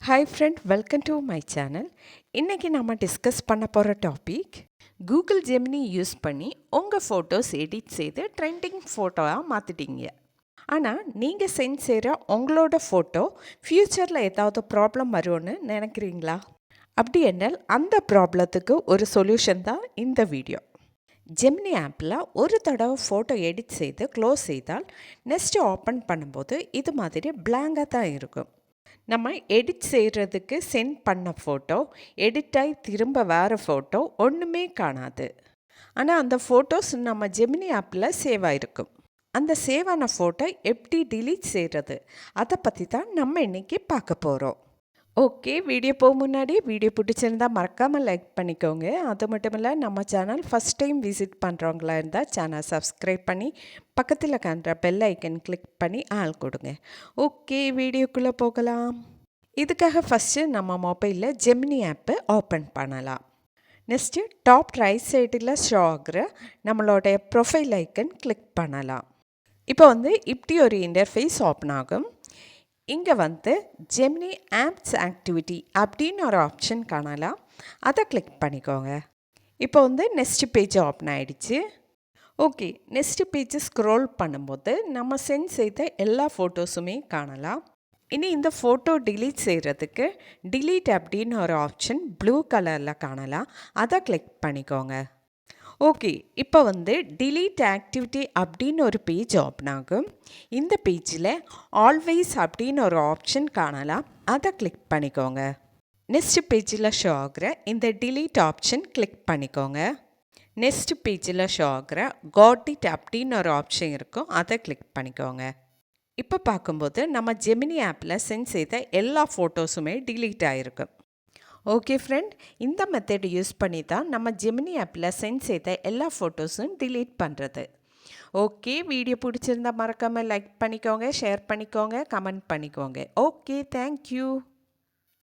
Hi friend, welcome to my channel. இன்றைக்கி நம்ம discuss பண்ண போகிற டாபிக் கூகுள் ஜெமினி யூஸ் பண்ணி உங்கள் ஃபோட்டோஸ் எடிட் செய்து ட்ரெண்டிங் ஃபோட்டோவாக மாற்றிட்டீங்க. ஆனால் நீங்கள் சென்ட் செய்கிற உங்களோட ஃபோட்டோ ஃப்யூச்சரில் ஏதாவது ப்ராப்ளம் வரும்னு நினைக்கிறீங்களா? அப்படி என்றால் அந்த ப்ராப்ளத்துக்கு ஒரு சொல்யூஷன் தான் இந்த வீடியோ. ஜெமினி ஆப்பில் ஒரு தடவை ஃபோட்டோ எடிட் செய்து க்ளோஸ் செய்தால் நெக்ஸ்ட்டு ஓப்பன் பண்ணும்போது இது மாதிரி பிளாங்காக தான் இருக்கும். நம்ம எடிட் செய்கிறதுக்கு சென்ட் பண்ண ஃபோட்டோ எடிட் ஆகி திரும்ப வேறு ஃபோட்டோ ஒன்றுமே காணாது. ஆனால் அந்த ஃபோட்டோஸ் நம்ம ஜெமினி ஆப்பில் சேவ் ஆகிருக்கும். அந்த சேவ் ஆன ஃபோட்டோ எப்படி டிலீட் செய்கிறது அதை பற்றி தான் நம்ம இன்றைக்கி பார்க்க போகிறோம். ஓகே, வீடியோ போக முன்னாடி வீடியோ பிடிச்சிருந்தால் மறக்காமல் லைக் பண்ணிக்கோங்க. அது மட்டும் இல்லை, நம்ம சேனல் ஃபஸ்ட் டைம் விசிட் பண்ணுறவங்களா இருந்தால் சேனல் சப்ஸ்கிரைப் பண்ணி பக்கத்தில் காண்ற பெல் ஐக்கன் கிளிக் பண்ணி ஆள் கொடுங்க. ஓகே, வீடியோக்குள்ளே போகலாம். இதுக்காக ஃபஸ்ட்டு நம்ம மொபைலில் ஜெமினி ஆப்பை ஓப்பன் பண்ணலாம். நெக்ஸ்ட்டு டாப் ரைட் சைடில் ஷோ ஆகிற நம்மளோடைய ப்ரொஃபைல் ஐக்கன் கிளிக் பண்ணலாம். இப்போ இப்படி ஒரு இன்டர்ஃபேஸ் ஓப்பன் ஆகும். இங்கே ஜெமினி ஆப்ஸ் ஆக்டிவிட்டி அப்படின்னு ஒரு ஆப்ஷன் காணலாம். அதை கிளிக் பண்ணிக்கோங்க. இப்போ நெக்ஸ்ட் பேஜ் ஓப்பன் ஆகிடுச்சு. ஓகே, நெக்ஸ்ட் பேஜ் ஸ்க்ரோல் பண்ணும்போது நம்ம சென்ட் செய்த எல்லா ஃபோட்டோஸுமே காணலாம். இனி இந்த ஃபோட்டோ டிலீட் செய்கிறதுக்கு டிலீட் அப்படின்னு ஒரு ஆப்ஷன் ப்ளூ கலரில் காணலாம். அதை கிளிக் பண்ணிக்கோங்க. ஓகே, இப்போ டிலீட் ஆக்டிவிட்டி அப்படின்னு ஒரு பேஜ் ஓப்பன் ஆகும். இந்த பேஜில் ஆல்வேஸ் அப்படின்னு ஒரு ஆப்ஷன் காணலாம். அதை கிளிக் பண்ணிக்கோங்க. நெக்ஸ்ட் பேஜில் ஷோ ஆகிற இந்த டிலீட் ஆப்ஷன் கிளிக் பண்ணிக்கோங்க. நெக்ஸ்ட் பேஜில் ஷோ ஆகிற காட் இட் அப்படின்னு ஒரு ஆப்ஷன் இருக்கும். அதை கிளிக் பண்ணிக்கோங்க. இப்போ பார்க்கும்போது நம்ம ஜெமினி ஆப்பில் சென்ட் செய்த எல்லா ஃபோட்டோஸுமே டிலீட் ஆகிருக்கும். ஓகே ஃப்ரெண்ட், இந்த மெத்தட் யூஸ் பண்ணி தான் நம்ம ஜெமினி ஆப்பில் சென்ட் செய்த எல்லா ஃபோட்டோஸும் டிலீட் பண்ணுறது. ஓகே, வீடியோ பிடிச்சிருந்தால் மறக்காமல் லைக் பண்ணிக்கோங்க, ஷேர் பண்ணிக்கோங்க, கமெண்ட் பண்ணிக்கோங்க. Okay, thank you.